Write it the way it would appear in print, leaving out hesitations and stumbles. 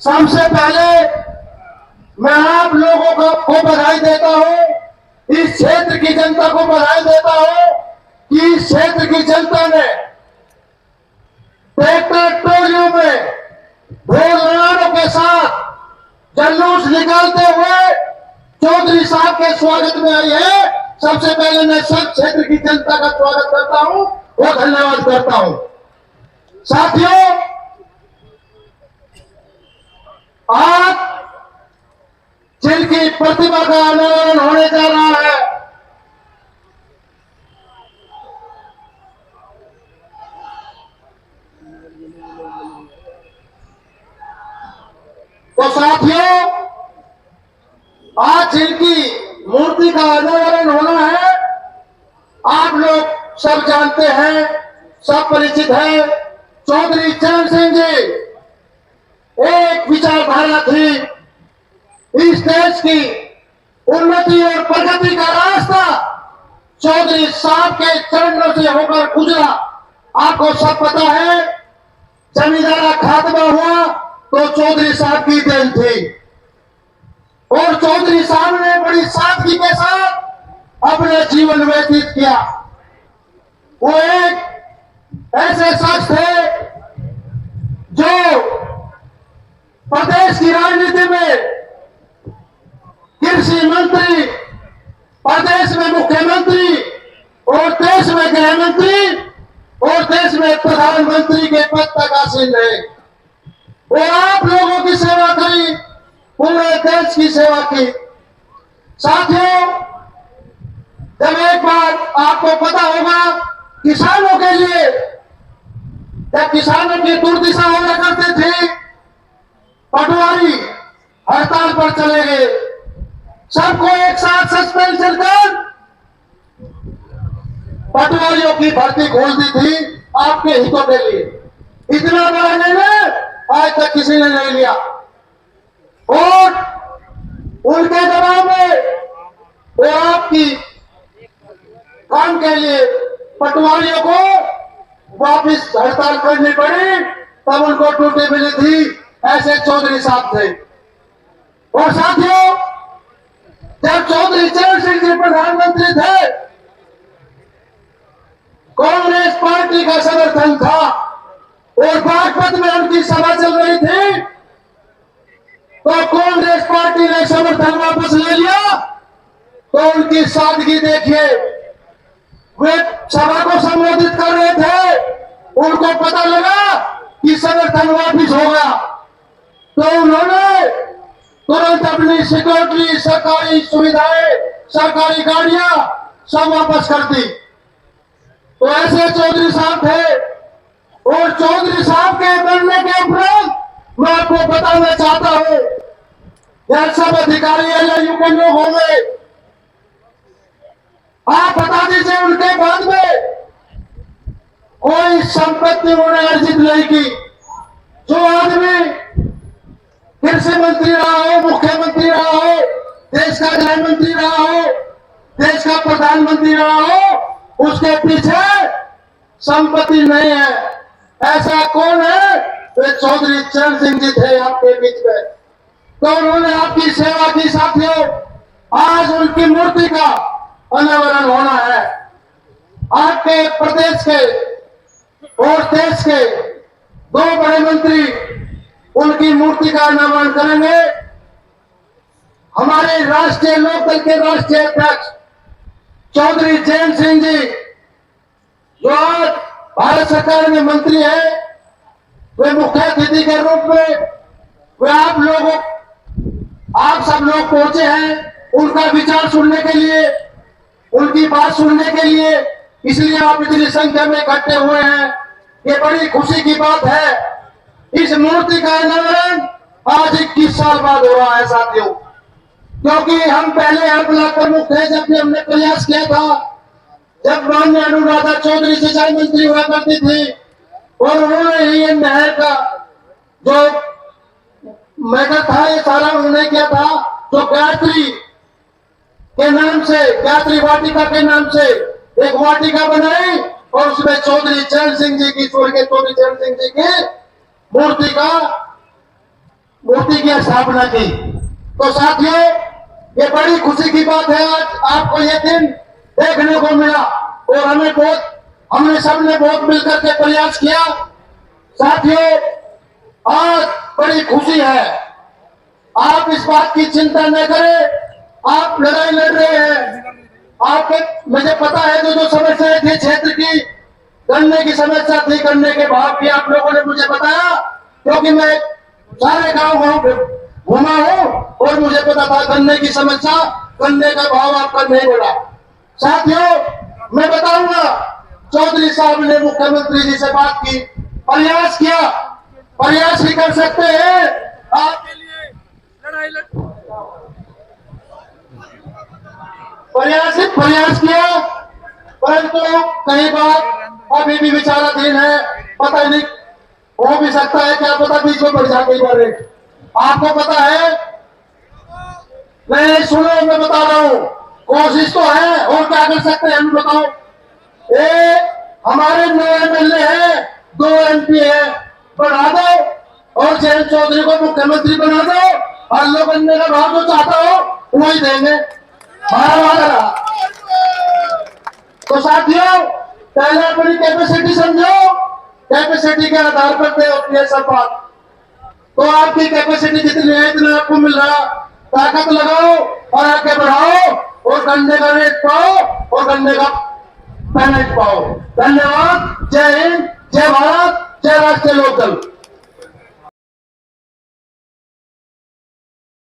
सबसे पहले मैं आप लोगों को बधाई देता हूं, इस क्षेत्र की जनता को बधाई देता हूं कि इस क्षेत्र की जनता ने ट्रैक्टर ट्रॉलियों में ढोल के साथ जल्लूस निकालते हुए चौधरी साहब के स्वागत में आई है। सबसे पहले मैं सब क्षेत्र की जनता का स्वागत करता हूं और धन्यवाद करता हूं। साथियों, आज जिनकी प्रतिभा का अनावरण होने जा रहा है, तो साथियों, आज जिनकी मूर्ति का अनावरण होना है, आप लोग सब जानते हैं, सब परिचित है। चौधरी चरण सिंह जी एक विचारधारा थी, इस देश की उन्नति और प्रगति का रास्ता चौधरी साहब के चरणों से होकर गुजरा। आपको सब पता है, जमींदारा खात्मा हुआ तो चौधरी साहब की देन थी और चौधरी साहब ने बड़ी सादगी के साथ अपना जीवन व्यतीत किया। वो एक ऐसे शख्स थे जो प्रदेश की राजनीति में कृषि मंत्री, प्रदेश में मुख्यमंत्री और देश में गृह मंत्री और देश में प्रधानमंत्री के पद तक हासिल रहे और आप लोगों की सेवा करी, पूरे देश की सेवा की। साथियों, जब एक बात आपको पता होगा, किसानों के लिए जब किसानों की दुर्दशा होने करती थी, पटवारी हड़ताल पर चले गए, सबको एक साथ सस्पेंशन कर पटवारियों की भर्ती खोल दी थी आपके हितों के लिए। इतना बड़ा निर्णय आज तक किसी ने नहीं लिया और उनके दबाव में वो आपकी काम के लिए पटवारियों को वापिस हड़ताल करनी पड़ी, तब उनको टूटी मिली थी। ऐसे चौधरी साहब थे। और साथियों, जब चौधरी चरण सिंह जी प्रधानमंत्री थे, कांग्रेस पार्टी का समर्थन था और बागपत में उनकी सभा चल रही थी, तो कांग्रेस पार्टी ने समर्थन वापस ले लिया। तो उनकी सादगी देखिए, वे सभा को संबोधित कर रहे थे, उनको पता लगा कि समर्थन वापस हो गया, तो उन्होंने तुरंत अपनी सिक्योरिटी, सरकारी सुविधाएं, सरकारी गाड़ियां सब वापस कर दी। तो ऐसे चौधरी साहब थे और चौधरी साहब के बनने के उपरांत मैं आपको बताना चाहता हूं, यह सब अधिकारी एलआईयू के लोग होंगे, आप बता दीजिए उनके बाद में कोई संपत्ति उन्होंने अर्जित नहीं की। जो आदमी कृषि मंत्री रहा हो, मुख्यमंत्री रहा हो, देश का गृह मंत्री रहा हो, देश का प्रधानमंत्री रहा हो, उसके पीछे संपत्ति नहीं है। ऐसा कौन है? वे चौधरी चरण सिंह जी थे आपके बीच में। तो उन्होंने आपकी सेवा की। साथियों, आज उनकी मूर्ति का अनावरण होना है। आपके प्रदेश के और देश के दो बड़े मंत्री उनकी मूर्ति का अनावरण करेंगे। हमारे राष्ट्रीय लोकदल के राष्ट्रीय अध्यक्ष चौधरी चरण सिंह जी, जो आज भारत सरकार में मंत्री है, वे मुख्य अतिथि के रूप में वे आप सब लोग पहुंचे हैं उनका विचार सुनने के लिए, उनकी बात सुनने के लिए। इसलिए आप इतनी संख्या में इकट्ठे हुए हैं, ये बड़ी खुशी की बात है। इस मूर्ति का अनावरण आज 21 साल बाद हो रहा है साथियों, क्योंकि हम पहले हम ब्लॉक प्रमुख थे जब भी हमने प्रयास किया था, जब माननीय अनुराधा चौधरी सिंचाई मंत्री हुआ करती थी और उन्होंने ये नहर का जो मैटर था, ये सारा उन्होंने किया था, जो गायत्री के नाम से, गायत्री वाटिका के नाम से एक वाटिका बनाई और उसमें चौधरी चरण सिंह जी की, स्वर्गीय चौधरी चरण सिंह जी की मूर्ति मूर्ति की स्थापना की। तो साथियों, ये बड़ी खुशी की बात है, आज आपको ये दिन देखने को मिला और हमने सबने बहुत मिलकर के प्रयास किया। साथियों, आज बड़ी खुशी है, आप इस बात की चिंता न करें, आप लड़ाई लड़ रहे हैं। आपके मुझे पता है जो समस्याएं थी क्षेत्र की, गन्ने की समस्या थी, गन्ने के भाव की आप लोगों ने मुझे बताया, क्योंकि मैं सारे गांव घूमा हूं और मुझे पता था गन्ने की समस्या, गन्ने का भाव आपका नहीं बोला। साथियों, मैं बताऊंगा, चौधरी साहब ने मुख्यमंत्री जी से बात की, प्रयास किया, प्रयास ही कर सकते हैं आपके लिए लड़ाई प्रयास किया, परंतु कई बार अभी भी विचाराधीन है, पता नहीं हो भी सकता है, क्या पता बीच में बढ़ जाती है। आपको पता है, नहीं सुनो, मैं बता रहा हूं, कोशिश तो है, और क्या कर सकते हैं हम बताओ। ये हमारे 9 MLA है, 2 MP है, बढ़ा दो और जयंत चौधरी को मुख्यमंत्री बना दो, और लोग गन्ने का भाव जो चाहता हो वही देंगे। तो साथियों, पहले अपनी कैपेसिटी समझो, कैपेसिटी के आधार पर तय होती है सब बात। तो आपकी कैपेसिटी जितनी है इतना आपको मिल रहा, ताकत लगाओ और आगे बढ़ाओ और गन्ने का रेट पाओ और गन्ने का पेमेंट पाओ। धन्यवाद। जय हिंद, जय भारत, जय राष्ट्रीय लोकदल।